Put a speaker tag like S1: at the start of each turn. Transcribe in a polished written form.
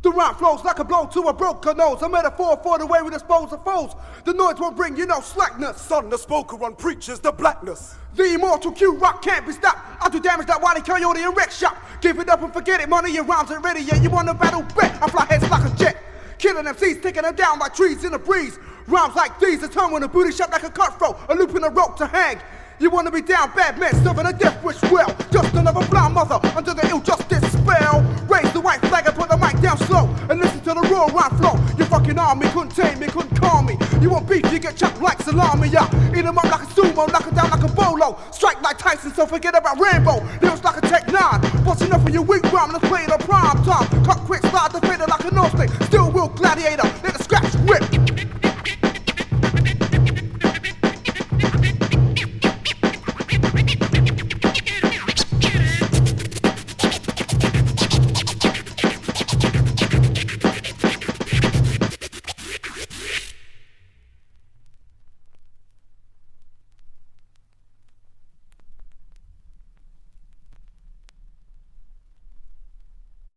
S1: The rhyme flows like a blow to a broken nose, a metaphor for the way we dispose of foes. The noise won't bring you no slackness.
S2: Son, the spoken one preaches the blackness.
S1: The immortal Q-Rock can't be stopped. I do damage like Wally Coyote and Rex Shop. Give it up and forget it, money and rhymes ain't ready yet. You want a battle bet? I fly heads like a jet. Killing MCs, taking them down like trees in the breeze. Rhymes like these, a tongue on a booty shot like a cutthroat, a loop in a rope to hang. You wanna be down, bad man, serving a death wish well. Just another blind mother under the ill justice spell. Raise the white flag and put the mic down slow, and listen to the raw rhyme flow. Your fucking army couldn't tame me, couldn't calm me. You want beef, you get chopped like salami, yeah. Eat 'em up like a sumo, knock it down like a bolo. Strike like Tyson, so forget about Rambo. Lyrics like a Tech 9, busting up for your weak rhyme. Let's play it on prime time. Cut quick, slide the fader like a North Still real gladiator.